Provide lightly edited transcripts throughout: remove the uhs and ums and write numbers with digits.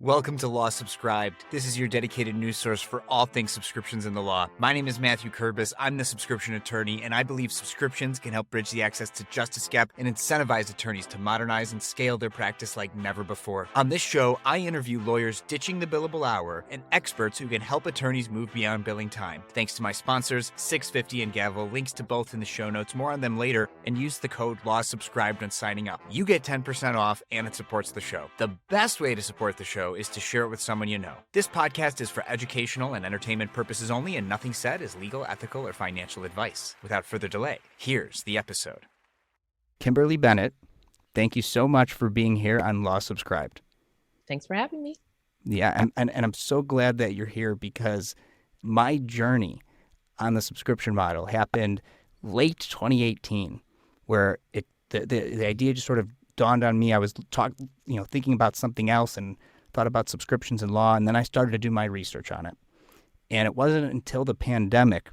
Welcome to Law Subscribed. This is your dedicated news source for all things subscriptions in the law. My name is Matthew Kurbis. I'm the subscription attorney, and I believe subscriptions can help bridge the access to justice gap and incentivize attorneys to modernize and scale their practice like never before. On this show, I interview lawyers ditching the billable hour and experts who can help attorneys move beyond billing time. Thanks to my sponsors, 650 and Gavel. Links to both in the show notes. More on them later, and use the code LAWSUBSCRIBED when signing up. You get 10% off, and it supports the show. The best way to support the show is to share it with someone you know. This podcast is for educational and entertainment purposes only, and nothing said is legal, ethical, or financial advice. Without further delay, here's the episode. Kimberly Bennett, thank you so much for being here on Law Subscribed. Thanks for having me. Yeah, and I'm so glad that you're here because my journey on the subscription model happened late 2018, where the idea just sort of dawned on me. I was thinking about something else and thought about subscriptions in law, and then I started to do my research on it. And it wasn't until the pandemic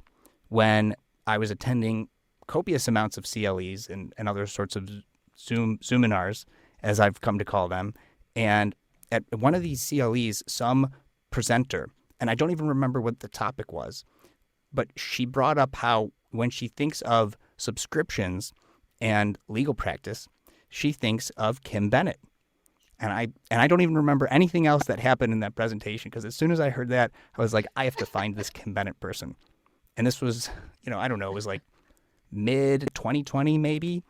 when I was attending copious amounts of CLEs and other sorts of Zoominars, as I've come to call them. And at one of these CLEs, some presenter, and I don't even remember what the topic was, but she brought up how when she thinks of subscriptions and legal practice, she thinks of Kim Bennett. And I don't even remember anything else that happened in that presentation, because as soon as I heard that, I was like, I have to find this Kim Bennett person. And this was, I don't know, it was like mid 2020 maybe.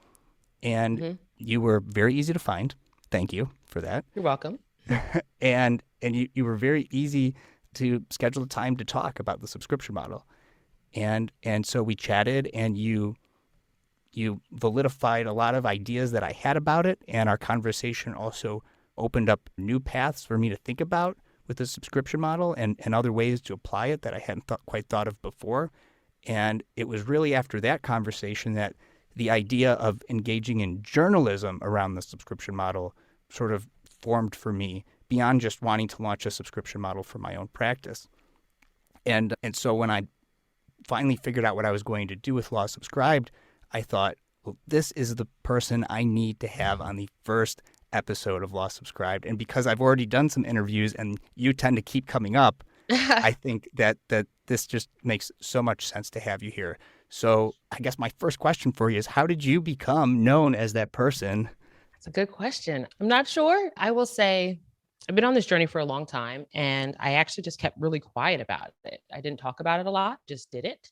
And you were very easy to find. Thank you for that. You're welcome. and you were very easy to schedule a time to talk about the subscription model. And so we chatted, and you validified a lot of ideas that I had about it, and our conversation also opened up new paths for me to think about with the subscription model and other ways to apply it that I hadn't quite thought of before. And it was really after that conversation that the idea of engaging in journalism around the subscription model sort of formed for me, beyond just wanting to launch a subscription model for my own practice. And so when I finally figured out what I was going to do with Law Subscribed, I thought, well, this is the person I need to have on the first episode of Law Subscribed. And because I've already done some interviews and you tend to keep coming up, I think that this just makes so much sense to have you here. So I guess my first question for you is, how did you become known as that person? That's a good question. I'm not sure. I will say I've been on this journey for a long time, and I actually just kept really quiet about it. I didn't talk about it a lot, just did it.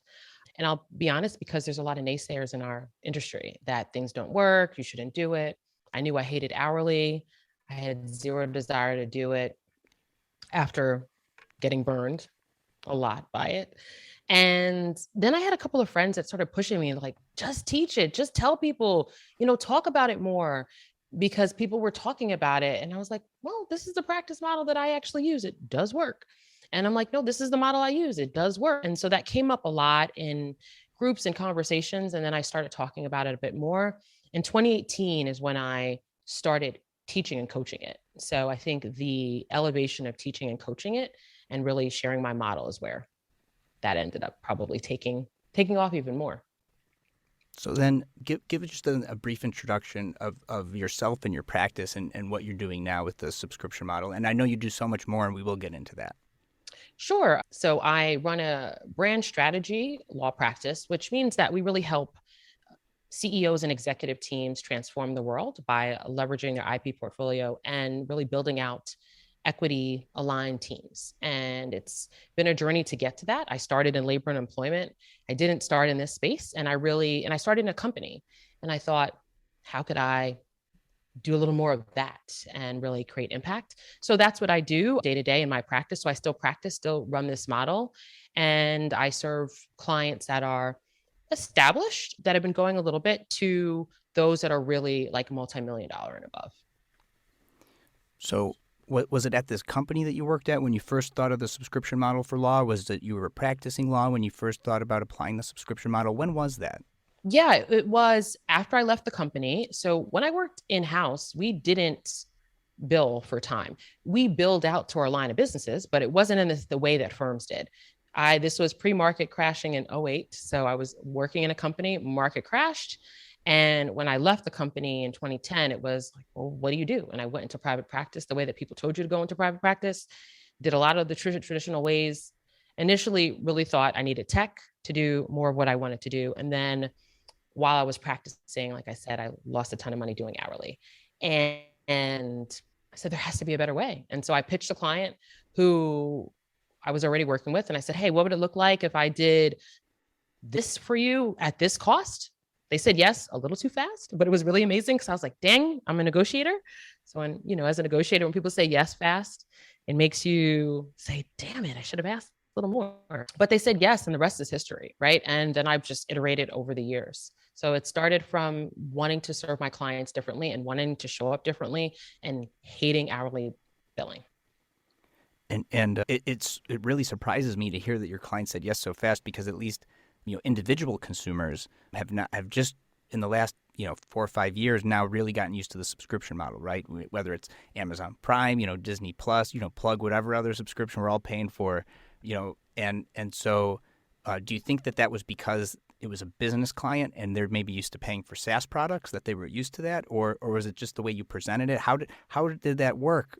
And I'll be honest, because there's a lot of naysayers in our industry that things don't work, you shouldn't do it. I knew I hated hourly. I had zero desire to do it after getting burned a lot by it. And then I had a couple of friends that started pushing me, like, just teach it, just tell people, talk about it more, because people were talking about it. And I was like, well, this is the practice model that I actually use. It does work. And I'm like, no, this is the model I use. It does work. And so that came up a lot in groups and conversations. And then I started talking about it a bit more. In 2018 is when I started teaching and coaching it. So I think the elevation of teaching and coaching it and really sharing my model is where that ended up probably taking off even more. So then give it just a brief introduction of yourself and your practice and what you're doing now with the subscription model. And I know you do so much more, and we will get into that. Sure. So I run a brand strategy law practice, which means that we really help CEOs and executive teams transform the world by leveraging their IP portfolio and really building out equity aligned teams. And it's been a journey to get to that. I started in labor and employment. I didn't start in this space. And I started in a company, and I thought, how could I do a little more of that and really create impact? So that's what I do day to day in my practice. So I still practice, still run this model. And I serve clients that are established, that have been going a little bit, to those that are really like multi-million-dollar and above. So was it at this company that you worked at when you first thought of the subscription model for law? Was it you were practicing law when you first thought about applying the subscription model? When was that? Yeah, it was after I left the company. So when I worked in-house, we didn't bill for time. We billed out to our line of businesses, but it wasn't in the way that firms did. This was pre-market crashing in 2008. So I was working in a company, market crashed, And when I left the company in 2010, it was like, well, what do you do? And I went into private practice the way that people told you to go into private practice, did a lot of the traditional ways. Initially, really thought I needed tech to do more of what I wanted to do. And then while I was practicing, like I said, I lost a ton of money doing hourly. And I said, there has to be a better way. And so I pitched a client who I was already working with. And I said, hey, what would it look like if I did this for you at this cost? They said yes, a little too fast, but it was really amazing because I was like, dang, I'm a negotiator. So when, as a negotiator, when people say yes fast, it makes you say, damn it, I should have asked a little more. But they said yes, and the rest is history, right? And then I've just iterated over the years. So it started from wanting to serve my clients differently and wanting to show up differently and hating hourly billing. And it really surprises me to hear that your client said yes so fast, because at least individual consumers have just in the last 4 or 5 years now really gotten used to the subscription model, right? Whether it's Amazon Prime, Disney Plus, plug whatever other subscription we're all paying for, and so do you think that was because it was a business client and they're maybe used to paying for SaaS products, that they were used to that, or was it just the way you presented it? How did that work,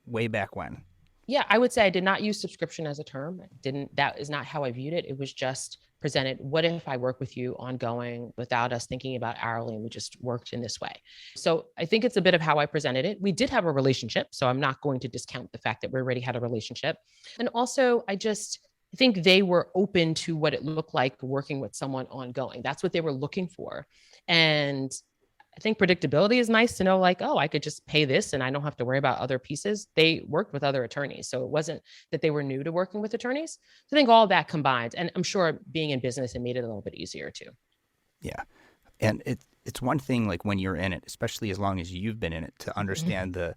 way back when? Yeah, I would say I did not use subscription as a term. That is not how I viewed it. It was just presented, what if I work with you ongoing without us thinking about hourly, and we just worked in this way? So I think it's a bit of how I presented it. We did have a relationship, so I'm not going to discount the fact that we already had a relationship. And also, I think they were open to what it looked like working with someone ongoing. That's what they were looking for. And I think predictability is nice to know, like, oh, I could just pay this and I don't have to worry about other pieces. They worked with other attorneys. So it wasn't that they were new to working with attorneys. So I think all that combined, and I'm sure being in business, it made it a little bit easier too. Yeah. And it's one thing, like when you're in it, especially as long as you've been in it, to understand the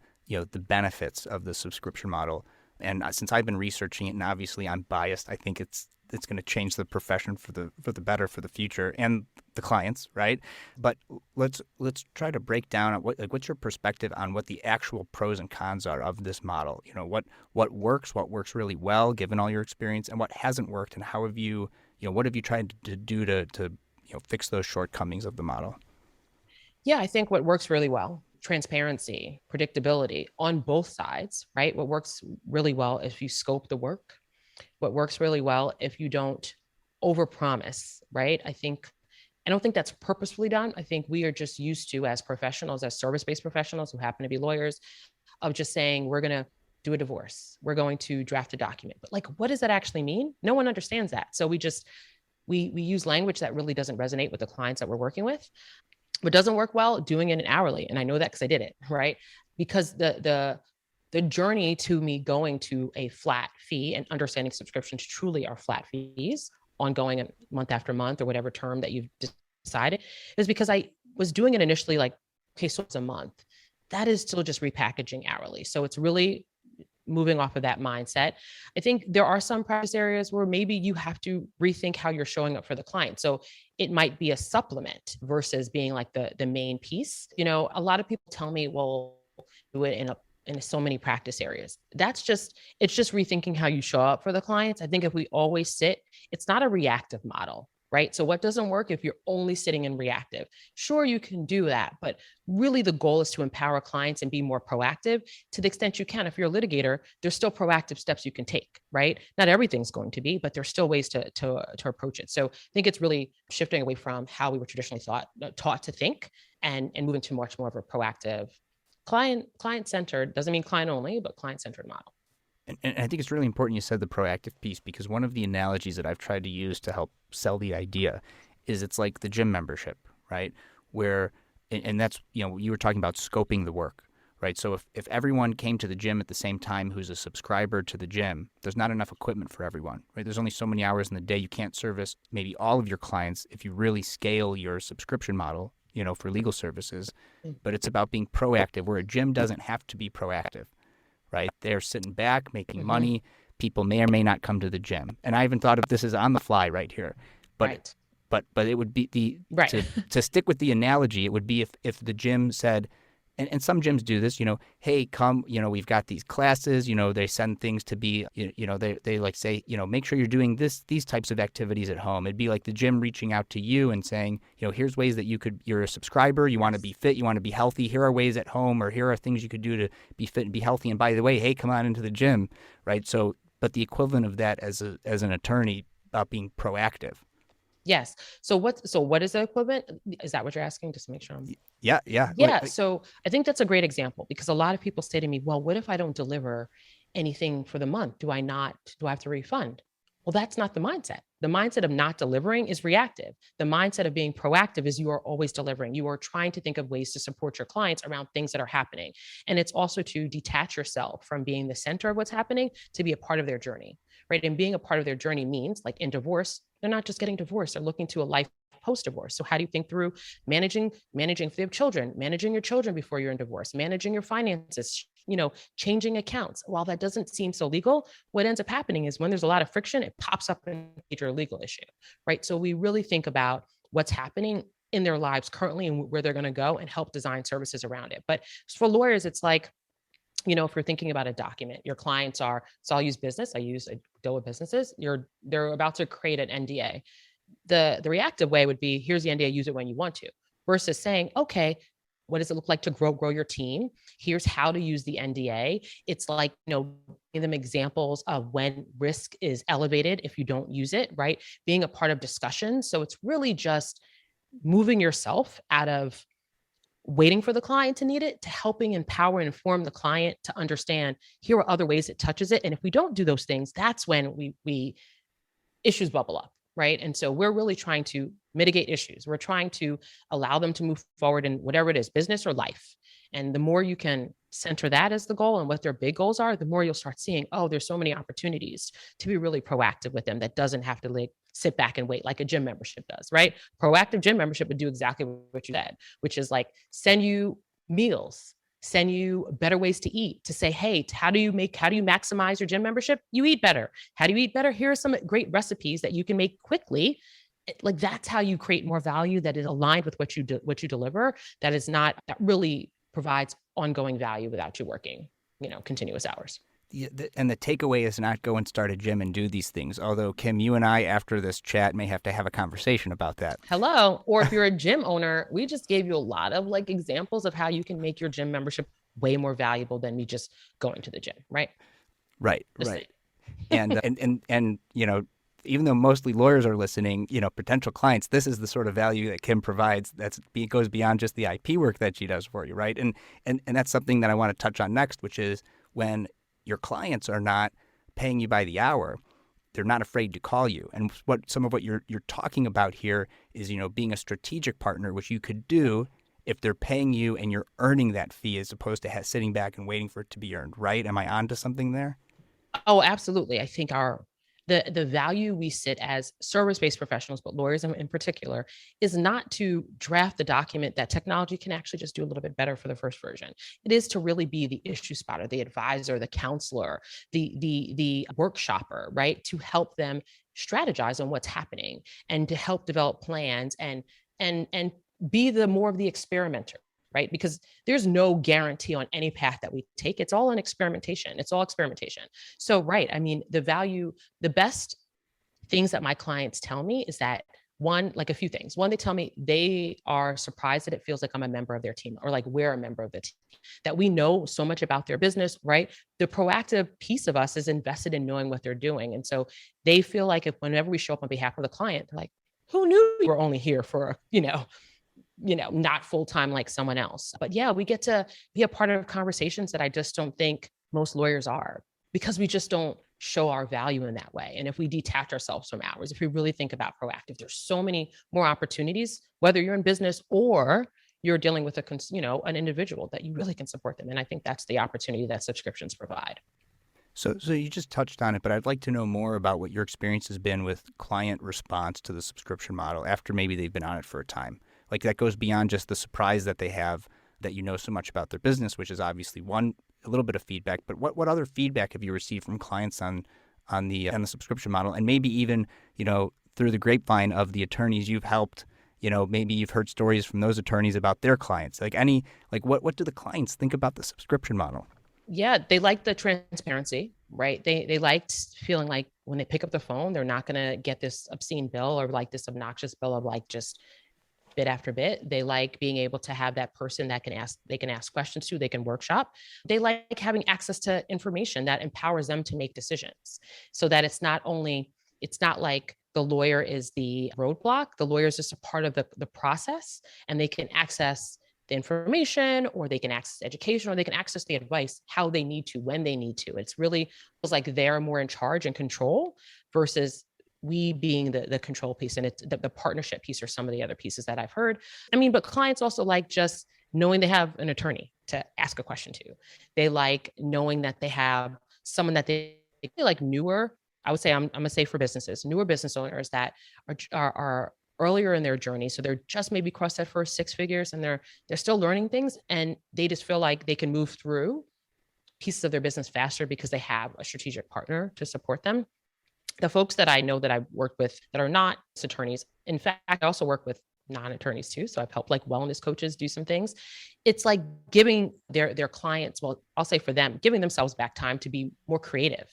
benefits of the subscription model. And since I've been researching it, and obviously I'm biased, I think it's going to change the profession for the better for the future and the clients, right? But let's try to break down what's your perspective on what the actual pros and cons are of this model. What works really well given all your experience, and what hasn't worked, and how have you what have you tried to do to fix those shortcomings of the model? Yeah, I think what works really well: transparency, predictability on both sides, right? What works really well if you scope the work. What works really well if you don't overpromise, right? I don't think that's purposefully done. I think we are just used to, as professionals, as service-based professionals who happen to be lawyers, of just saying, we're going to do a divorce, we're going to draft a document. But like, what does that actually mean? No one understands that. So we use language that really doesn't resonate with the clients that we're working with. What doesn't work well, doing it in hourly. And I know that because I did it, right? Because the journey to me going to a flat fee and understanding subscriptions truly are flat fees, ongoing month after month or whatever term that you've decided, is because I was doing it initially like, okay, so it's a month. That is still just repackaging hourly. So it's really moving off of that mindset. I think there are some practice areas where maybe you have to rethink how you're showing up for the client. So it might be a supplement versus being like the main piece. A lot of people tell me, well, do it in so many practice areas. It's just rethinking how you show up for the clients. I think if we always it's not a reactive model, right? So what doesn't work if you're only sitting in reactive? Sure, you can do that, but really the goal is to empower clients and be more proactive to the extent you can. If you're a litigator, there's still proactive steps you can take, right? Not everything's going to be, but there's still ways to approach it. So I think it's really shifting away from how we were traditionally taught to think, and moving to much more of a proactive, client-centered, doesn't mean client only, but client-centered model. And I think it's really important you said the proactive piece, because one of the analogies that I've tried to use to help sell the idea is it's like the gym membership, right? Where, and that's, you were talking about scoping the work, right? So if everyone came to the gym at the same time who's a subscriber to the gym, there's not enough equipment for everyone, right? There's only so many hours in the day. You can't service maybe all of your clients if you really scale your subscription model, for legal services. But it's about being proactive, where a gym doesn't have to be proactive, right? They're sitting back, making money. People may or may not come to the gym. And I even thought of this as on the fly right here. But right. but it would be right. to stick with the analogy, it would be if the gym said, and some gyms do this, hey, come, we've got these classes, they send things to be, they like say, make sure you're doing these types of activities at home. It'd be like the gym reaching out to you and saying, here's ways that you're a subscriber, you want to be fit, you want to be healthy. Here are ways at home, or here are things you could do to be fit and be healthy. And by the way, hey, come on into the gym, right? So, but the equivalent of that as an attorney about being proactive. Yes. So what is the equivalent? Is that what you're asking? Just to make sure I'm Yeah. Yeah. So I think that's a great example, because a lot of people say to me, well, what if I don't deliver anything for the month? Do I have to refund? Well, that's not the mindset. The mindset of not delivering is reactive. The mindset of being proactive is you are always delivering. You are trying to think of ways to support your clients around things that are happening. And it's also to detach yourself from being the center of what's happening to be a part of their journey, right? And being a part of their journey means, like in divorce, they're not just getting divorced, they're looking to a life post-divorce. So how do you think through managing if they have children, managing your children before you're in divorce, managing your finances, changing accounts? While that doesn't seem so legal, what ends up happening is when there's a lot of friction, it pops up in a major legal issue, right? So we really think about what's happening in their lives currently and where they're going to go, and help design services around it. But for lawyers, it's like, if you're thinking about a document, your clients are, so I'll use business, I deal with businesses, they're about to create an NDA. The reactive way would be, here's the NDA, use it when you want to, versus saying, okay, what does it look like to grow your team? Here's how to use the NDA. It's like, give them examples of when risk is elevated if you don't use it, right? Being a part of discussions. So it's really just moving yourself out of waiting for the client to need it to helping empower and inform the client to understand, here are other ways it touches it. And if we don't do those things, that's when we issues bubble up, right? And so we're really trying to mitigate issues. We're trying to allow them to move forward in whatever it is, business or life. And the more you can center that as the goal and what their big goals are, the more you'll start seeing, oh, there's so many opportunities to be really proactive with them. That doesn't have to like sit back and wait like a gym membership does, right? Proactive gym membership would do exactly what you said, which is like send you meals, send you better ways to eat, to say, hey, how do you maximize your gym membership? You eat better. How do you eat better? Here are some great recipes that you can make quickly. Like that's how you create more value that is aligned with what you deliver. That really provides ongoing value without you working, continuous hours. Yeah, and the takeaway is not go and start a gym and do these things. Although, Kim, you and I, after this chat, may have to have a conversation about that. Hello. Or if you're a gym owner, we just gave you a lot of like examples of how you can make your gym membership way more valuable than me just going to the gym, right? Right. And even though mostly lawyers are listening, potential clients, this is the sort of value that Kim provides goes beyond just the IP work that she does for you, right? And that's something that I want to touch on next, which is when your clients are not paying you by the hour, they're not afraid to call you. And some of what you're talking about here is, being a strategic partner, which you could do if they're paying you and you're earning that fee as opposed to sitting back and waiting for it to be earned, right? Am I onto something there? Oh, absolutely. I think the value we sit as service-based professionals, but lawyers in particular, is not to draft the document that technology can actually just do a little bit better for the first version. It is to really be the issue spotter, the advisor, the counselor, the workshopper, right? To help them strategize on what's happening and to help develop plans and be more of the experimenter, right? Because there's no guarantee on any path that we take. It's all an experimentation. So, right. I mean, the best things that my clients tell me is that a few things. One, they tell me they are surprised that it feels like I'm a member of their team, or like we're a member of the team, that we know so much about their business, right? The proactive piece of us is invested in knowing what they're doing. And so they feel like whenever we show up on behalf of the client, they're like, who knew you were only here for, not full-time like someone else. But yeah, we get to be a part of conversations that I just don't think most lawyers are, because we just don't show our value in that way. And if we detach ourselves from hours, if we really think about proactive, there's so many more opportunities, whether you're in business or you're dealing with an individual, that you really can support them. And I think that's the opportunity that subscriptions provide. So you just touched on it, but I'd like to know more about what your experience has been with client response to the subscription model after maybe they've been on it for a time. Like that goes beyond just the surprise that they have that so much about their business, which is obviously a little bit of feedback. But what other feedback have you received from clients on the subscription model, and maybe even through the grapevine of the attorneys you've helped maybe you've heard stories from those attorneys about their clients. What do the clients think about the subscription model? Yeah, they like the transparency, right? They liked feeling like when they pick up the phone, they're not going to get this obscene bill or like this obnoxious bill of like just bit after bit. They like being able to have that person that they can ask questions to, they can workshop. They like having access to information that empowers them to make decisions so that it's not like the lawyer is the roadblock. The lawyer is just a part of the process, and they can access the information, or they can access education, or they can access the advice how they need to, when they need to. It's really feels like they're more in charge and control versus we being the control piece, and it's the partnership piece or some of the other pieces that I've heard. I mean, but clients also like just knowing they have an attorney to ask a question to. They like knowing that they have someone that they like newer. I would say I'm gonna say for businesses, newer business owners that are earlier in their journey. So they're just maybe crossed that first six figures and they're still learning things, and they just feel like they can move through pieces of their business faster because they have a strategic partner to support them. The folks that I know that I've worked with that are not attorneys, in fact, I also work with non-attorneys too. So I've helped like wellness coaches do some things. It's like giving their clients, well, I'll say for them, giving themselves back time to be more creative,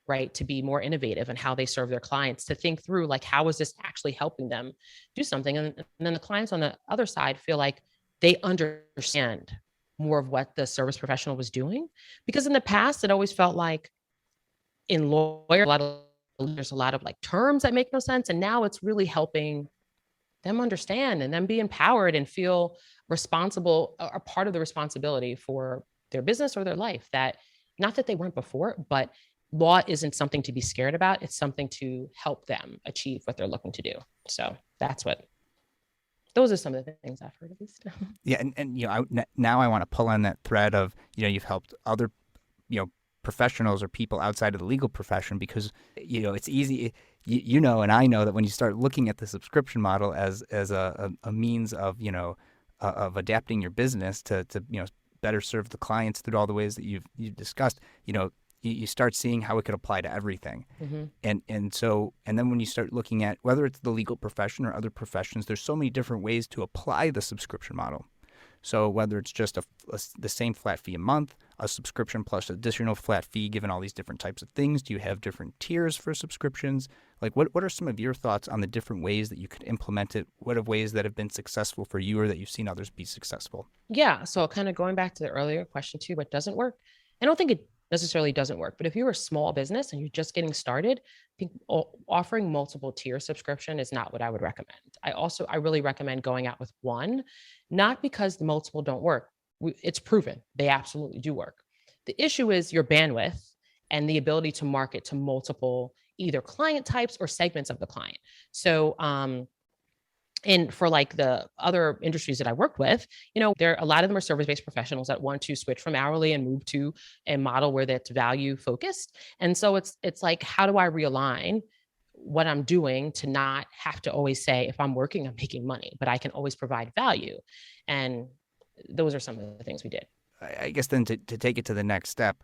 right? To be more innovative in how they serve their clients, to think through like, how is this actually helping them do something? And then the clients on the other side feel like they understand more of what the service professional was doing. Because in the past, it always felt like in lawyer, there's a lot of like terms that make no sense. And now it's really helping them understand and then be empowered and feel responsible, or part of the responsibility for their business or their life. That not that they weren't before, but law isn't something to be scared about. It's something to help them achieve what they're looking to do. So those are some of the things I've heard, at least. Yeah, and now I want to pull on that thread of you've helped other professionals or people outside of the legal profession, because it's easy, and I know that when you start looking at the subscription model as a means of of adapting your business to better serve the clients through all the ways that you've discussed, you start seeing how it could apply to everything. Mm-hmm. And then when you start looking at whether it's the legal profession or other professions, there's so many different ways to apply the subscription model. So whether it's just the same flat fee a month, a subscription plus additional flat fee, given all these different types of things, do you have different tiers for subscriptions? Like what are some of your thoughts on the different ways that you could implement it? What are ways that have been successful for you or that you've seen others be successful? Yeah. So kind of going back to the earlier question too, what doesn't work? I don't think it necessarily doesn't work, but if you're a small business and you're just getting started, I think offering multiple tier subscription is not what I would recommend. I really recommend going out with one, not because the multiple don't work. It's proven they absolutely do work. The issue is your bandwidth and the ability to market to multiple either client types or segments of the client. So, and for like the other industries that I worked with, a lot of them are service-based professionals that want to switch from hourly and move to a model where that's value focused. And so it's like, how do I realign what I'm doing to not have to always say, if I'm working, I'm making money, but I can always provide value. And those are some of the things we did. I guess then to take it to the next step,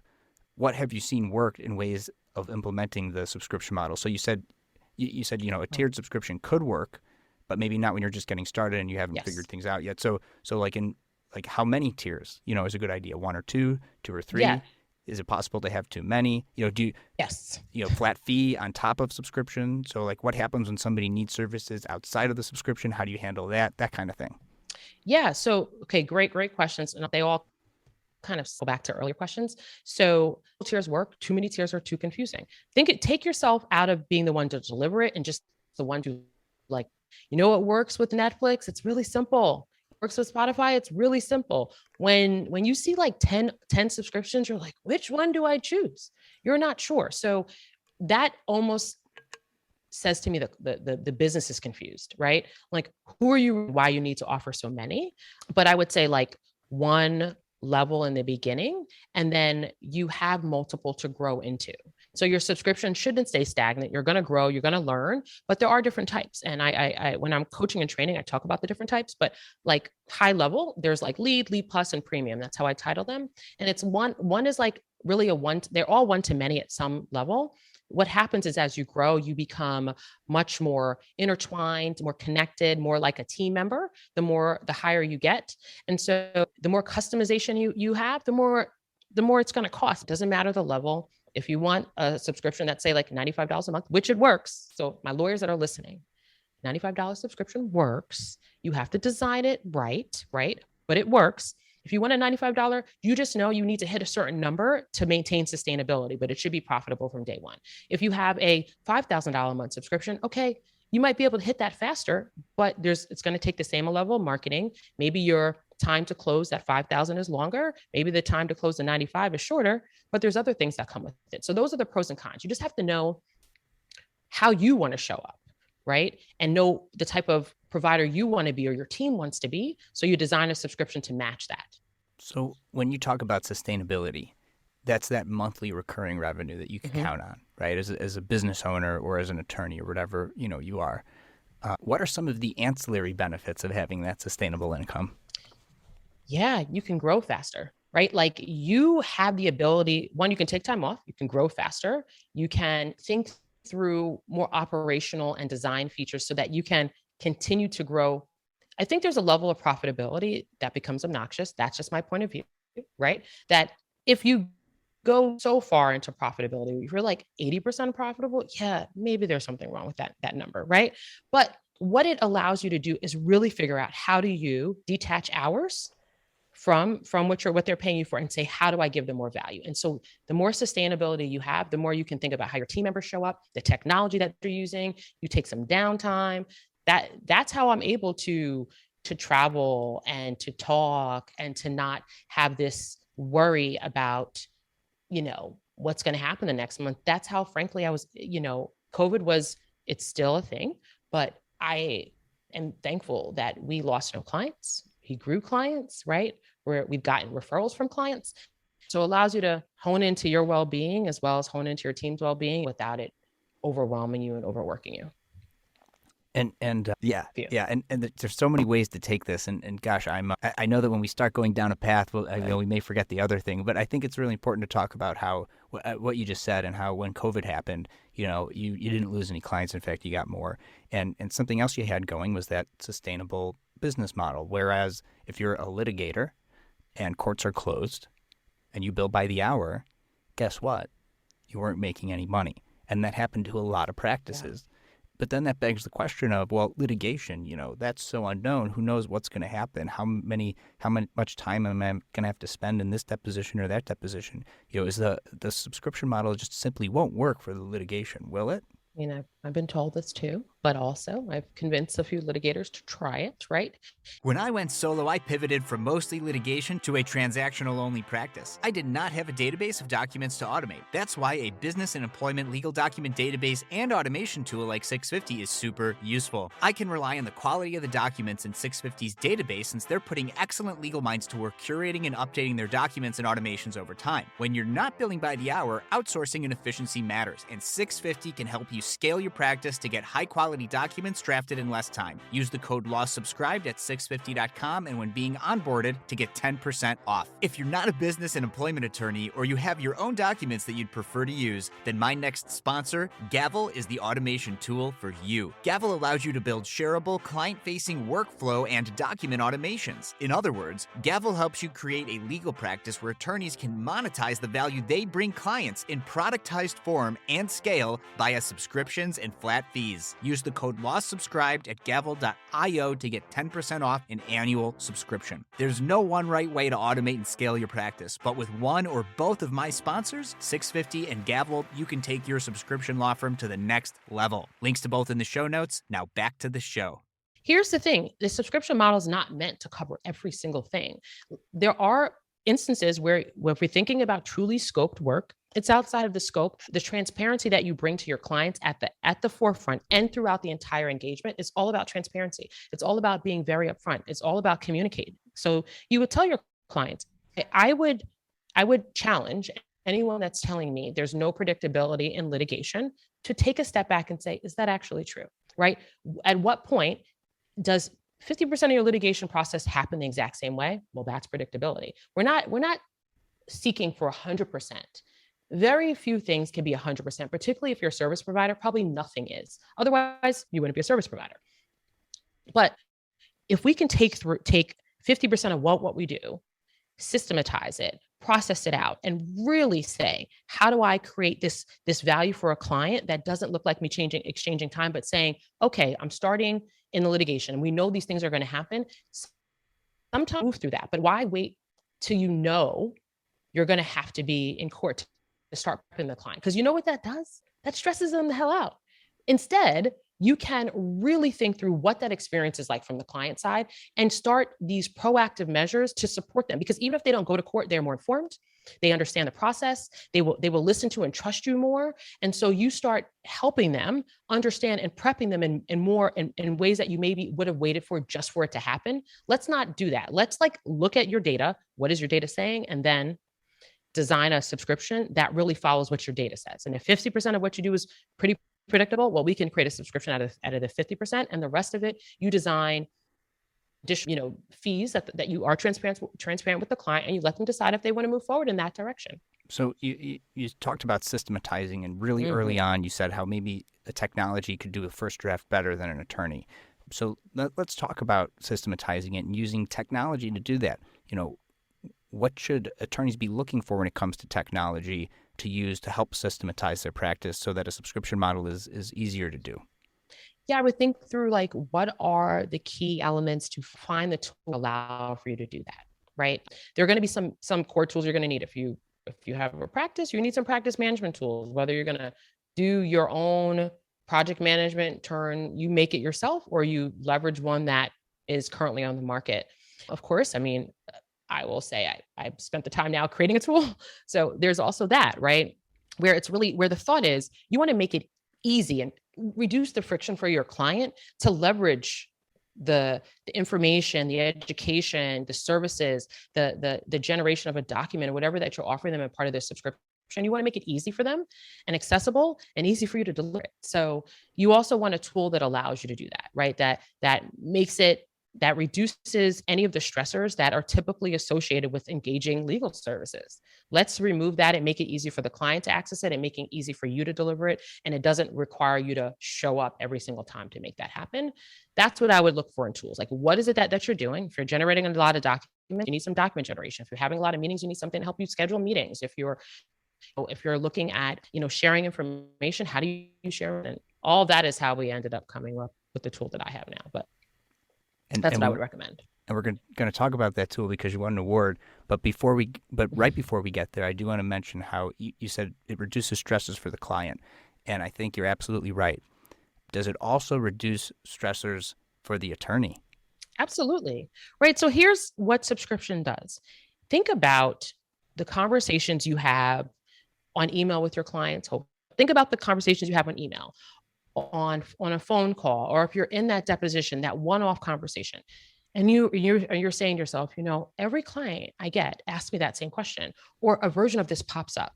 what have you seen work in ways of implementing the subscription model? So you said a tiered subscription could work, but maybe not when you're just getting started and you haven't figured things out yet. So like how many tiers, is a good idea? One or two or three? Yeah. Is it possible to have too many? Yes. Flat fee on top of subscription? So like what happens when somebody needs services outside of the subscription? How do you handle that? That kind of thing. Yeah. So, okay, great questions. And they all kind of go back to earlier questions. So tiers work. Too many tiers are too confusing. Take yourself out of being the one to deliver it and just the one to like, what works with Netflix? It's really simple. It works with Spotify. It's really simple. When you see like 10 subscriptions, you're like, which one do I choose? You're not sure. So that almost says to me that the business is confused, right? Like, who are you? Why you need to offer so many? But I would say like one level in the beginning, and then you have multiple to grow into. So your subscription shouldn't stay stagnant. You're going to grow, you're going to learn, but there are different types. And I when I'm coaching and training, I talk about the different types, but like high level, there's like lead plus, and premium. That's how I title them. And it's one is like really they're all one to many at some level. what happens is as you grow, you become much more intertwined, more connected, more like a team member, the higher you get. And so the more customization you have, the more it's going to cost. It doesn't matter the level. If you want a subscription that's say like $95 a month, which it works. So my lawyers that are listening, $95 subscription works. You have to design it right? But it works. If you want a $95, you just know you need to hit a certain number to maintain sustainability, but it should be profitable from day one. If you have a $5,000 a month subscription, okay, you might be able to hit that faster, but it's going to take the same level of marketing. Maybe your time to close that 5,000 is longer. Maybe the time to close the 95 is shorter, but there's other things that come with it. So those are the pros and cons. You just have to know how you want to show up, right? And know the type of provider you want to be or your team wants to be. So you design a subscription to match that. So when you talk about sustainability, that's that monthly recurring revenue that you can count on, right? As a business owner or as an attorney or whatever, you are. What are some of the ancillary benefits of having that sustainable income? Yeah, you can grow faster, right? Like you have the ability, one, you can take time off, you can grow faster, you can think through more operational and design features so that you can continue to grow. I think there's a level of profitability that becomes obnoxious. That's just my point of view, right? That if you go so far into profitability, if you're like 80% profitable, yeah, maybe there's something wrong with that number, right? But what it allows you to do is really figure out how do you detach hours from what they're paying you for and say, how do I give them more value? And so the more sustainability you have, the more you can think about how your team members show up, the technology that they're using, you take some downtime. That's how I'm able to travel and to talk and to not have this worry about, what's going to happen the next month. That's how, frankly, I was, COVID it's still a thing, but I am thankful that we lost no clients. He grew clients, right? Where we've gotten referrals from clients. So it allows you to hone into your well-being as well as hone into your team's well-being without it overwhelming you and overworking you. And and there's so many ways to take this, and gosh, I know that when we start going down a path, we may forget the other thing, but I think it's really important to talk about how what you just said and how when COVID happened, you didn't lose any clients. In fact, you got more, and something else you had going was that sustainable business model. Whereas if you're a litigator and courts are closed and you bill by the hour, guess what? You weren't making any money, and that happened to a lot of practices. Yeah. But then that begs the question of, well, litigation, that's so unknown. Who knows what's going to happen? How much time am I going to have to spend in this deposition or that deposition? Is the subscription model just simply won't work for the litigation, will it? I've been told this too, but also I've convinced a few litigators to try it, right? When I went solo, I pivoted from mostly litigation to a transactional-only practice. I did not have a database of documents to automate. That's why a business and employment legal document database and automation tool like 650 is super useful. I can rely on the quality of the documents in 650's database since they're putting excellent legal minds to work curating and updating their documents and automations over time. When you're not billing by the hour, outsourcing and efficiency matters, and 650 can help you scale your practice to get high-quality documents drafted in less time. Use the code LAWSUBSCRIBED at 650.com and when being onboarded to get 10% off. If you're not a business and employment attorney or you have your own documents that you'd prefer to use, then my next sponsor, Gavel, is the automation tool for you. Gavel allows you to build shareable, client-facing workflow and document automations. In other words, Gavel helps you create a legal practice where attorneys can monetize the value they bring clients in productized form and scale via subscriptions and flat fees. Use the code LAWSUBSCRIBED at gavel.io to get 10% off an annual subscription. There's no one right way to automate and scale your practice, but with one or both of my sponsors, 650 and Gavel, you can take your subscription law firm to the next level. Links to both in the show notes. Now back to the show. Here's the thing. The subscription model is not meant to cover every single thing. There are instances where if we're thinking about truly scoped work, it's outside of the scope. The transparency that you bring to your clients at the forefront and throughout the entire engagement is all about transparency. It's all about being very upfront. It's all about communicating. So you would tell your clients, I would challenge anyone that's telling me there's no predictability in litigation to take a step back and say, is that actually true, right? At what point does 50% of your litigation process happen the exact same way? Well, that's predictability. We're not seeking for 100%. Very few things can be 100%, particularly if you're a service provider. Probably nothing is. Otherwise, you wouldn't be a service provider. But if we can take 50% of what we do, systematize it, process it out, and really say, how do I create this value for a client that doesn't look like me exchanging time, but saying, okay, I'm starting in the litigation. We know these things are going to happen. Sometimes move through that, but why wait till you're going to have to be in court to start prepping the client? Because you know what that does? That stresses them the hell out. Instead, you can really think through what that experience is like from the client side and start these proactive measures to support them. Because even if they don't go to court, they're more informed. They understand the process. They will listen to and trust you more. And so you start helping them understand and prepping them in ways that you maybe would have waited for just for it to happen. Let's not do that. Let's look at your data. What is your data saying? And then design a subscription that really follows what your data says. And if 50% of what you do is pretty predictable, well, we can create a subscription out of the 50%, and the rest of it, you design fees that you are transparent with the client, and you let them decide if they want to move forward in that direction. So you talked about systematizing, and really early on, you said how maybe a technology could do a first draft better than an attorney. So let's talk about systematizing it and using technology to do that. What should attorneys be looking for when it comes to technology to use to help systematize their practice so that a subscription model is easier to do? Yeah, I would think through what are the key elements to find the tool to allow for you to do that, right? There are going to be some core tools you're going to need. If you have a practice, you need some practice management tools, whether you're going to do your own project management, you make it yourself, or you leverage one that is currently on the market. Of course, I will say I've spent the time now creating a tool. So there's also that, right? Where the thought is you want to make it easy and reduce the friction for your client to leverage the information, the education, the services, the generation of a document or whatever that you're offering them as part of their subscription. You want to make it easy for them and accessible and easy for you to deliver it. So you also want a tool that allows you to do that, right? That reduces any of the stressors that are typically associated with engaging legal services. Let's remove that and make it easy for the client to access it and make it easy for you to deliver it. And it doesn't require you to show up every single time to make that happen. That's what I would look for in tools. What is it that you're doing? If you're generating a lot of documents, you need some document generation. If you're having a lot of meetings, you need something to help you schedule meetings. If you're looking at, sharing information, how do you share it? And all that is how we ended up coming up with the tool that I have now. But that's what I would recommend. And we're going to talk about that tool because you won an award. But right before we get there, I do want to mention how you said it reduces stresses for the client. And I think you're absolutely right. Does it also reduce stressors for the attorney? Absolutely. Right. So here's what subscription does. Think about the conversations you have on email with your clients. Think about the conversations you have on email, on a phone call, or if you're in that deposition, that one-off conversation, and you're saying to yourself, every client I get asks me that same question, or a version of this pops up.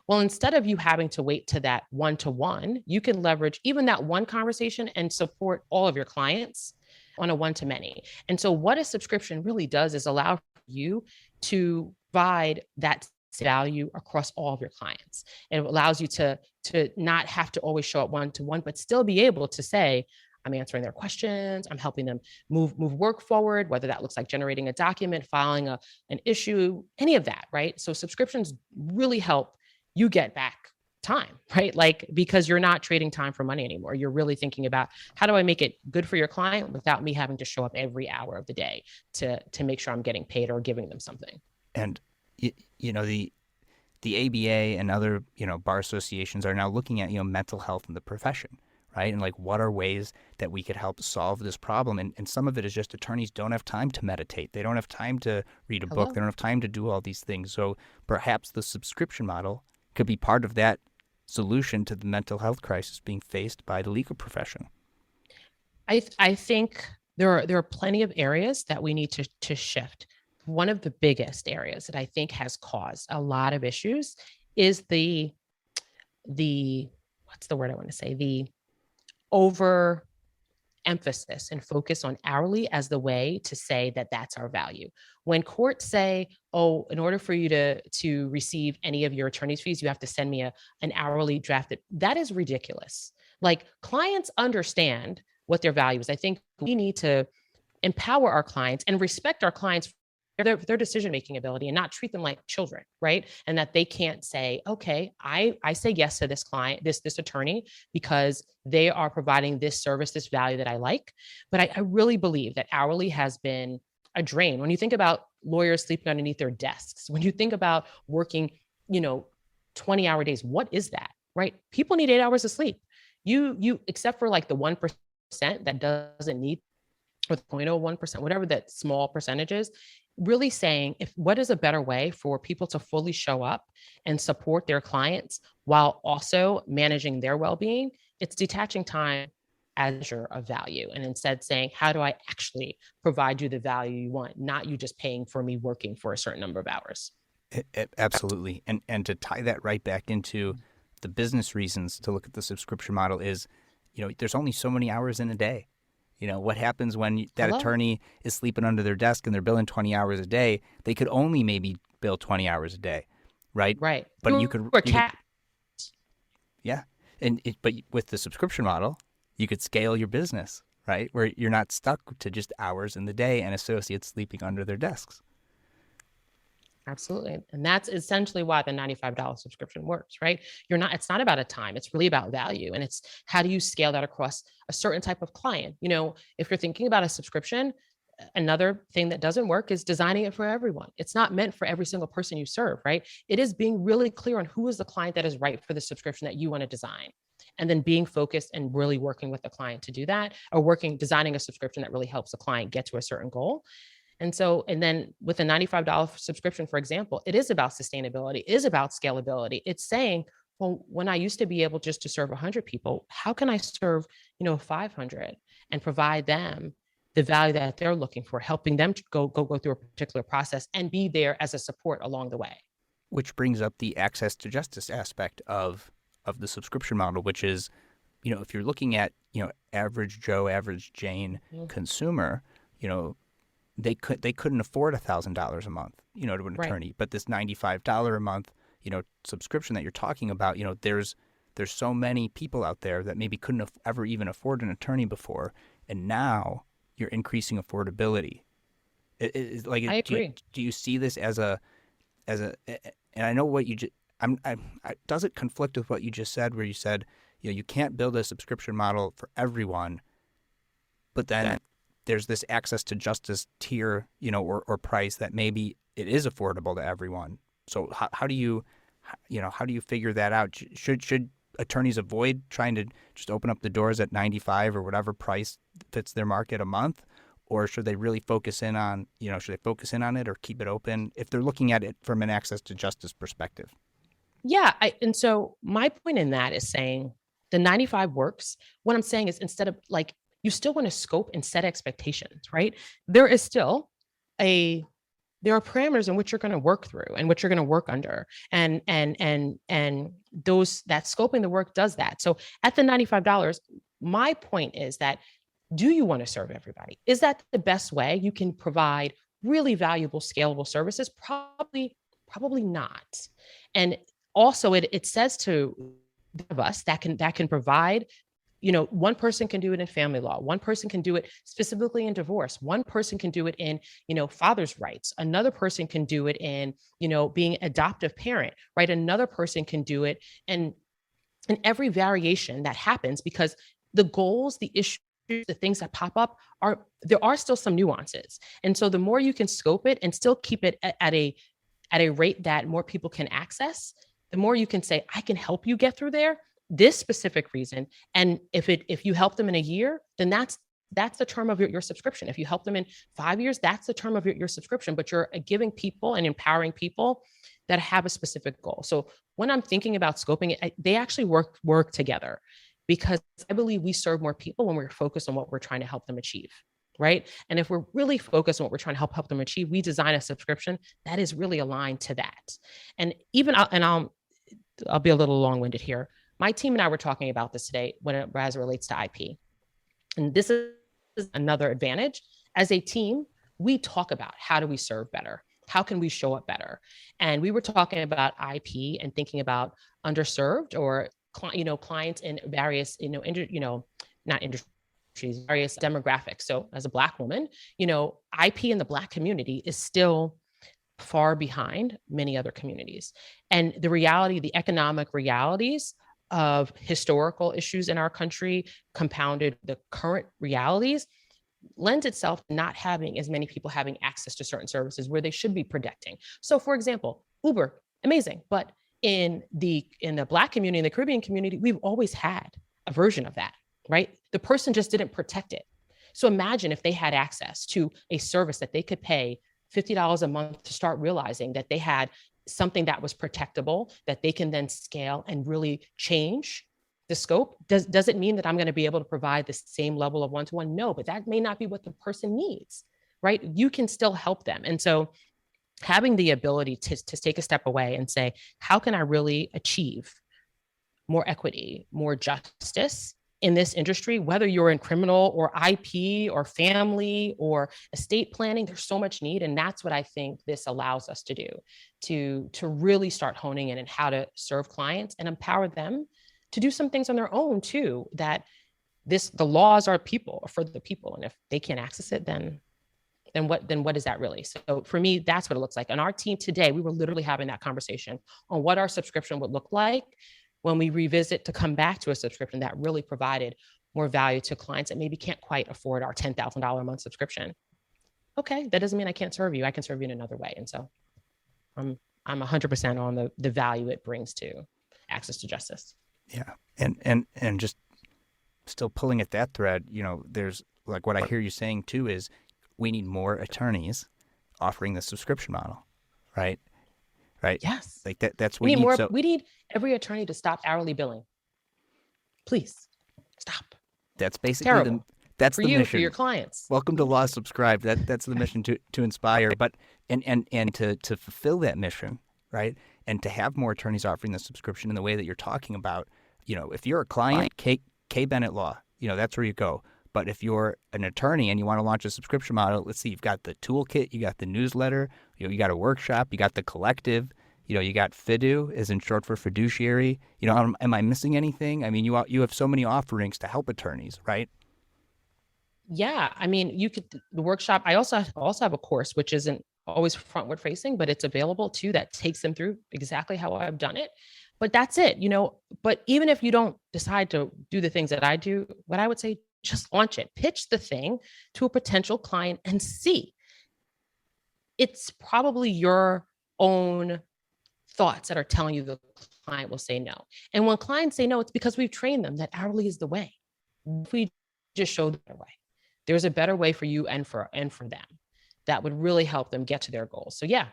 Well, instead of you having to wait to that one-to-one, you can leverage even that one conversation and support all of your clients on a one-to-many. And so what a subscription really does is allow you to provide that value across all of your clients. And it allows you to not have to always show up one-to-one, but still be able to say, I'm answering their questions, I'm helping them move work forward, whether that looks like generating a document, filing an issue, any of that, right? So subscriptions really help you get back time, right? Because you're not trading time for money anymore. You're really thinking about, how do I make it good for your client without me having to show up every hour of the day to make sure I'm getting paid or giving them something. And the ABA and other bar associations are now looking at mental health in the profession, right? And what are ways that we could help solve this problem? And some of it is just attorneys don't have time to meditate. They don't have time to read a book. They don't have time to do all these things. So perhaps the subscription model could be part of that solution to the mental health crisis being faced by the legal profession. I think there are plenty of areas that we need to shift. One of the biggest areas that I think has caused a lot of issues is the what's the word I want to say? The over emphasis and focus on hourly as the way to say that that's our value. When courts say, oh, in order for you to receive any of your attorney's fees, you have to send me an hourly drafted, that is ridiculous. Like, clients understand what their value is. I think we need to empower our clients and respect our clients, their decision-making ability, and not treat them like children, right? And that they can't say, okay, I say yes to this client, this attorney, because they are providing this service, this value that I like. But I really believe that hourly has been a drain. When you think about lawyers sleeping underneath their desks, when you think about working, 20-hour days, what is that, right? People need 8 hours of sleep. You except for like the 1% that doesn't need, or 0.01%, whatever that small percentage is, really saying, what is a better way for people to fully show up and support their clients while also managing their well-being? It's detaching time as a measure of value, and instead saying, how do I actually provide you the value you want, not you just paying for me working for a certain number of hours. Absolutely. And to tie that right back into the business reasons to look at the subscription model is, there's only so many hours in a day. What happens when that attorney is sleeping under their desk and they're billing 20 hours a day? They could only maybe bill 20 hours a day, right? Right. But you could, yeah. But with the subscription model, you could scale your business, right? Where you're not stuck to just hours in the day and associates sleeping under their desks. Absolutely. And that's essentially why the $95 subscription works, right? It's not about a time, it's really about value. And it's, how do you scale that across a certain type of client? If you're thinking about a subscription, another thing that doesn't work is designing it for everyone. It's not meant for every single person you serve, right? It is being really clear on who is the client that is right for the subscription that you want to design. And then being focused and really working with the client to do that, or designing a subscription that really helps the client get to a certain goal. And then with a $95 subscription, for example, it is about sustainability, it is about scalability. It's saying, well, when I used to be able just to serve 100 people, how can I serve, 500 and provide them the value that they're looking for, helping them to go through a particular process and be there as a support along the way. Which brings up the access to justice aspect of the subscription model, which is, if you're looking at, average Joe, average Jane consumer, they couldn't afford $1,000 a month, to an attorney. But this $95 a month, subscription that you're talking about, there's so many people out there that maybe couldn't ever even afford an attorney before, and now you're increasing affordability. I agree. Do you see this as a, and I know what you just, does it conflict with what you just said, where you said, you can't build a subscription model for everyone, but then there's this access to justice tier, or price that maybe it is affordable to everyone. So how do you figure that out? Should attorneys avoid trying to just open up the doors at 95 or whatever price fits their market a month? Or should they really focus in on, should they focus in on it or keep it open if they're looking at it from an access to justice perspective? Yeah. And so my point in that is saying the 95 works. What I'm saying is, instead of you still want to scope and set expectations, right? There are parameters in which you're going to work through and which you're going to work under. And that scoping the work does that. So at the $95, my point is that, do you want to serve everybody? Is that the best way you can provide really valuable, scalable services? Probably not. And also it says to us that can provide, one person can do it in family law. One person can do it specifically in divorce. One person can do it in, father's rights. Another person can do it in, being adoptive parent, right? Another person can do it in every variation that happens, because the goals, the issues, the things that pop up there are still some nuances. And so the more you can scope it and still keep it at a rate that more people can access, the more you can say, I can help you get through there, this specific reason. And if you help them in a year, then that's the term of your subscription. If you help them in 5 years, that's the term of your subscription. But you're giving people and empowering people that have a specific goal. So when I'm thinking about scoping it, they actually work together, because I believe we serve more people when we're focused on what we're trying to help them achieve. Right. And if we're really focused on what we're trying to help them achieve, we design a subscription that is really aligned to that. And I'll be a little long-winded here. My team and I were talking about this today as it relates to IP. And this is another advantage. As a team, we talk about how do we serve better? How can we show up better? And we were talking about IP and thinking about underserved or clients in various not industries, various demographics. So as a Black woman, IP in the Black community is still far behind many other communities. And the economic realities of historical issues in our country, compounded the current realities, lends itself to not having as many people having access to certain services where they should be protecting. So for example, Uber, amazing. But in the Black community, in the Caribbean community, we've always had a version of that, right? The person just didn't protect it. So imagine if they had access to a service that they could pay $50 a month to start realizing that they had something that was protectable, that they can then scale and really change the scope. Does it mean that I'm going to be able to provide the same level of one-to-one? No, but that may not be what the person needs, right? You can still help them. And so having the ability to take a step away and say, how can I really achieve more equity, more justice in this industry, whether you're in criminal or IP or family or estate planning, there's so much need. And that's what I think this allows us to do, to really start honing in and how to serve clients and empower them to do some things on their own too, that the laws are for the people. And if they can't access it, then what is that really? So for me, that's what it looks like. On our team today, we were literally having that conversation on what our subscription would look like when we revisit to come back to a subscription that really provided more value to clients that maybe can't quite afford our $10,000 a month subscription. Okay, that doesn't mean I can't serve you. I can serve you in another way. And so I'm 100% on the value it brings to access to justice. Yeah. And just still pulling at that thread, there's like what I hear you saying too is we need more attorneys offering the subscription model, right? Right. Yes. Like that's what we need. More. We need every attorney to stop hourly billing. Please stop. That's basically that's for the you, mission for your clients. Welcome to Law Subscribed. That's the mission to inspire, but and to fulfill that mission, right? And to have more attorneys offering the subscription in the way that you're talking about. If you're a client, K Bennett Law, that's where you go. But if you're an attorney and you want to launch a subscription model, let's see, you've got the toolkit, you got the newsletter, you got a workshop, you got the collective, you got Fidu, as in short for fiduciary. Am I missing anything? I mean, you have so many offerings to help attorneys, right? Yeah, I mean, you could the workshop. I also have a course which isn't always frontward facing, but it's available too. That takes them through exactly how I've done it. But that's it, But even if you don't decide to do the things that I do, what I would say, just launch it. Pitch the thing to a potential client and see. It's probably your own thoughts that are telling you the client will say no. And when clients say no, it's because we've trained them that hourly is the way. If we just show them the way, there's a better way for you and for them that would really help them get to their goals. So yeah,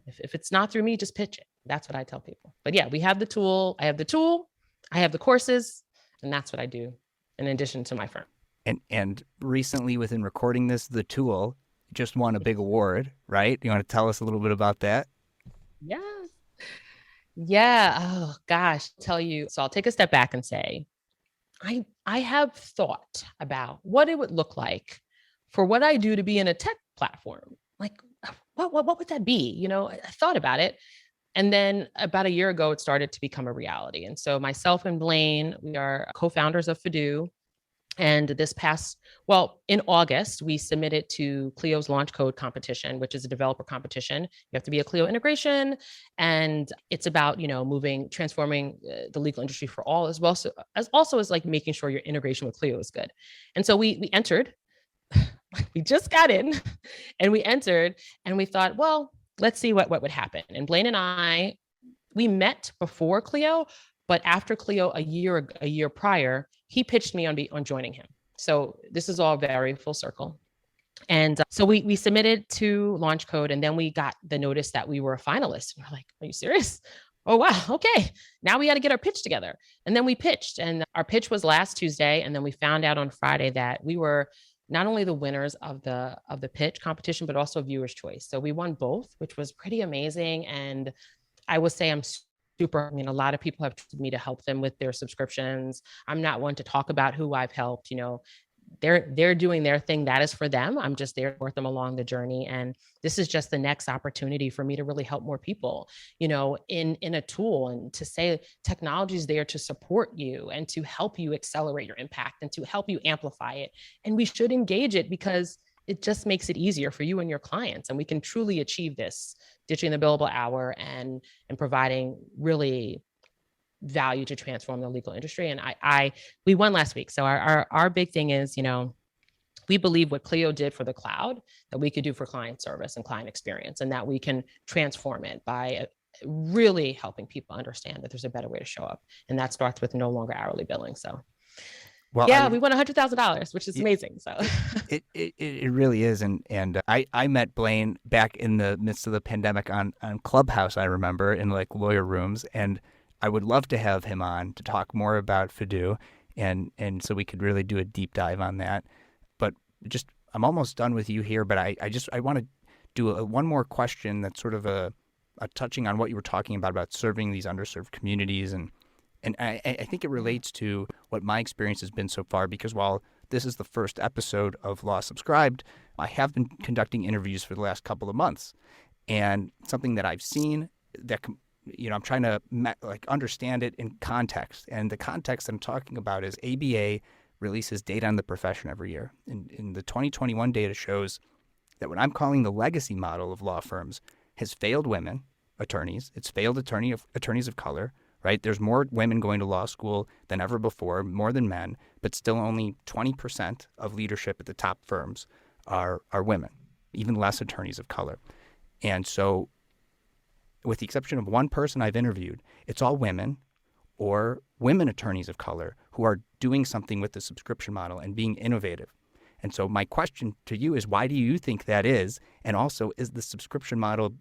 if it's not through me, just pitch it. That's what I tell people. But yeah, we have the tool. I have the tool. I have the courses, and that's what I do in addition to my firm. And recently, within recording this, the tool just won a big award, right? You want to tell us a little bit about that? Yes. Yeah. Oh gosh, I'll tell you. So I'll take a step back and say, I have thought about what it would look like for what I do to be in a tech platform. Like, what would that be? I thought about it. And then about a year ago, it started to become a reality. And so myself and Blaine, we are co-founders of Fidu. And in August, we submitted to Clio's launch code competition, which is a developer competition. You have to be a Clio integration. And it's about, transforming the legal industry for all as well. So as like making sure your integration with Clio is good. And so we entered, we just got in and we entered and we thought, well, let's see what would happen. And Blaine and I, we met before Clio, but after Clio a year prior, he pitched me on joining him. So this is all very full circle. And so we submitted to launch code, and then we got the notice that we were a finalist. And we're like, are you serious? Oh, wow. Okay. Now we got to get our pitch together. And then we pitched, and our pitch was last Tuesday. And then we found out on Friday that we were not only the winners of the pitch competition, but also viewer's choice. So we won both, which was pretty amazing. And I would say I'm super, a lot of people have trusted me to help them with their subscriptions. I'm not one to talk about who I've helped, they're doing their thing. That is for them. I'm just there to support them along the journey. And this is just the next opportunity for me to really help more people, in a tool, and to say technology is there to support you and to help you accelerate your impact and to help you amplify it. And we should engage it because it just makes it easier for you and your clients. And we can truly achieve this, ditching the billable hour and providing really value to transform the legal industry. And we won last week. So our big thing is, we believe what Clio did for the cloud, that we could do for client service and client experience, and that we can transform it by really helping people understand that there's a better way to show up. And that starts with no longer hourly billing. So we won $100,000, which is amazing. So it really is. And I met Blaine back in the midst of the pandemic on Clubhouse, I remember, in like lawyer rooms. And I would love to have him on to talk more about Fidu, and so we could really do a deep dive on that. But I'm almost done with you here, but I want to do one more question that's sort of a touching on what you were talking about serving these underserved communities. And I think it relates to what my experience has been so far, because while this is the first episode of Law Subscribed, I have been conducting interviews for the last couple of months. And something that I've seen that I'm trying to understand it in context. And the context I'm talking about is ABA releases data on the profession every year. And the 2021 data shows that what I'm calling the legacy model of law firms has failed women attorneys. It's failed attorneys of color, right? There's more women going to law school than ever before, more than men, but still only 20% of leadership at the top firms are women, even less attorneys of color. And so, with the exception of one person I've interviewed, it's all women or women attorneys of color who are doing something with the subscription model and being innovative. And so my question to you is, why do you think that is? And also, is the subscription model,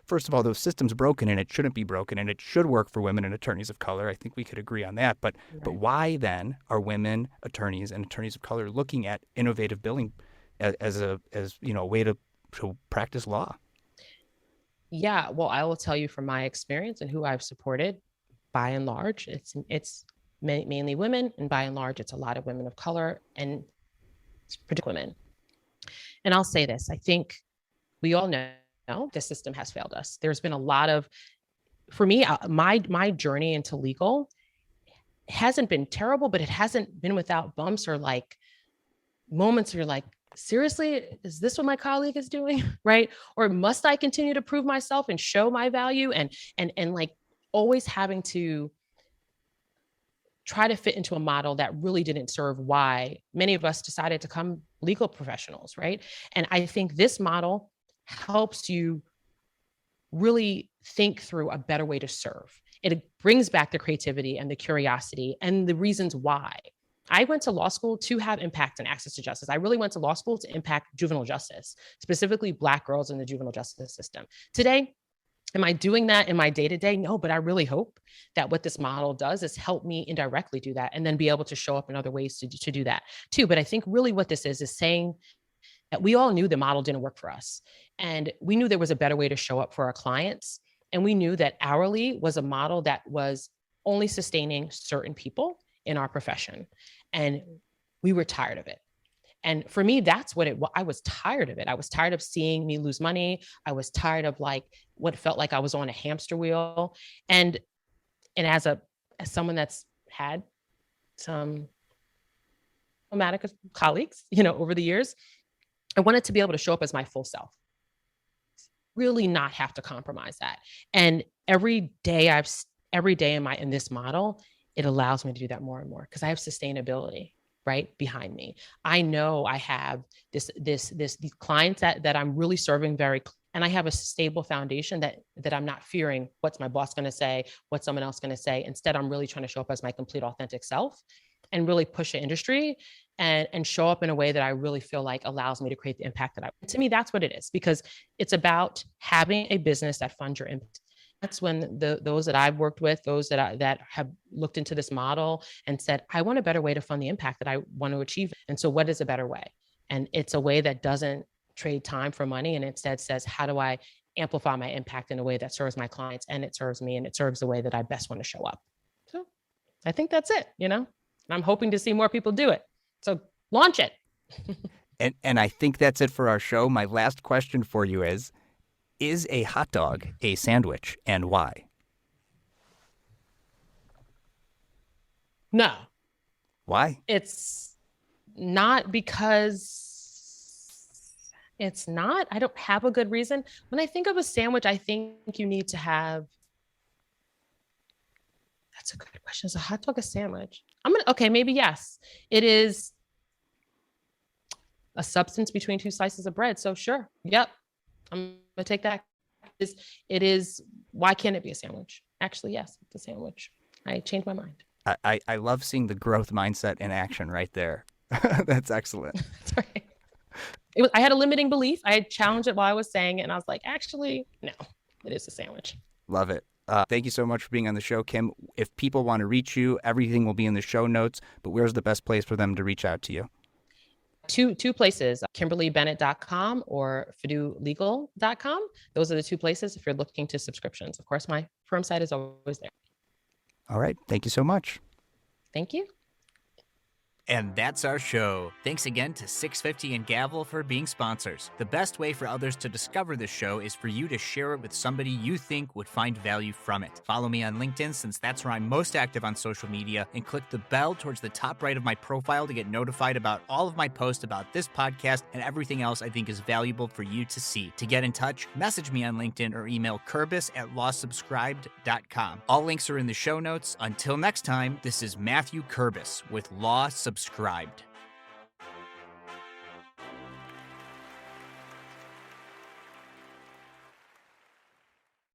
first of all, those systems broken, and it shouldn't be broken, and it should work for women and attorneys of color. I think we could agree on that. But why then are women attorneys and attorneys of color looking at innovative billing as a way to practice law? Yeah, well, I will tell you from my experience and who I've supported, by and large, it's mainly women, and by and large, it's a lot of women of color and particularly women. And I'll say this, I think we all know the system has failed us. There's been a lot of, for me, my journey into legal hasn't been terrible, but it hasn't been without bumps or like moments where you're like, seriously, is this what my colleague is doing? Right? Or must I continue to prove myself and show my value, and like always having to try to fit into a model that really didn't serve why many of us decided to become legal professionals, right? And I think this model helps you really think through a better way to serve. It brings back the creativity and the curiosity and the reasons why. I went to law school to have impact and access to justice. I really went to law school to impact juvenile justice, specifically Black girls in the juvenile justice system. Today, am I doing that in my day-to-day? No, but I really hope that what this model does is help me indirectly do that and then be able to show up in other ways to do that too. But I think really what this is saying that we all knew the model didn't work for us. And we knew there was a better way to show up for our clients. And we knew that hourly was a model that was only sustaining certain people in our profession. And we were tired of it. And for me, that's what I was tired of it. I was tired of seeing me lose money. I was tired of like what felt like I was on a hamster wheel. And as someone that's had some traumatic colleagues, over the years, I wanted to be able to show up as my full self, really not have to compromise that. And every day in this model, it allows me to do that more and more because I have sustainability right behind me. I know I have these clients that I'm really serving and I have a stable foundation that I'm not fearing what's my boss going to say, what's someone else going to say. Instead, I'm really trying to show up as my complete authentic self and really push the industry and show up in a way that I really feel like allows me to create the impact to me, that's what it is, because it's about having a business that funds your impact. That's when those that I've worked with, those that have looked into this model and said, I want a better way to fund the impact that I want to achieve. And so what is a better way? And it's a way that doesn't trade time for money and instead says, how do I amplify my impact in a way that serves my clients and it serves me and it serves the way that I best want to show up? So I think that's it, And I'm hoping to see more people do it. So launch it. And I think that's it for our show. My last question for you is a hot dog a sandwich, and why? No, Why? it's not, because it's not. I don't have a good reason. When I think of a sandwich, I think you need to have. That's a good question. Is a hot dog a sandwich? Okay, maybe yes. It is a substance between two slices of bread. So sure. Yep. I'm gonna take that. It is. Why can't it be a sandwich? Actually, yes, it's a sandwich. I changed my mind. I love seeing the growth mindset in action right there. That's excellent. That's right. I had a limiting belief. I had challenged it while I was saying it, and I was like, actually, no, it is a sandwich. Love it. Thank you so much for being on the show, Kim. If people want to reach you, everything will be in the show notes, but where's the best place for them to reach out to you? Two places, KimberlyBennett.com or FiduLegal.com. Those are the two places if you're looking to subscriptions. Of course, my firm site is always there. All right. Thank you so much. Thank you. And that's our show. Thanks again to 650 and Gavel for being sponsors. The best way for others to discover this show is for you to share it with somebody you think would find value from it. Follow me on LinkedIn, since that's where I'm most active on social media, and click the bell towards the top right of my profile to get notified about all of my posts about this podcast and everything else I think is valuable for you to see. To get in touch, message me on LinkedIn or email Kurbis@lawsubscribed.com. All links are in the show notes. Until next time, this is Matthew Kurbis with Law Subscribed.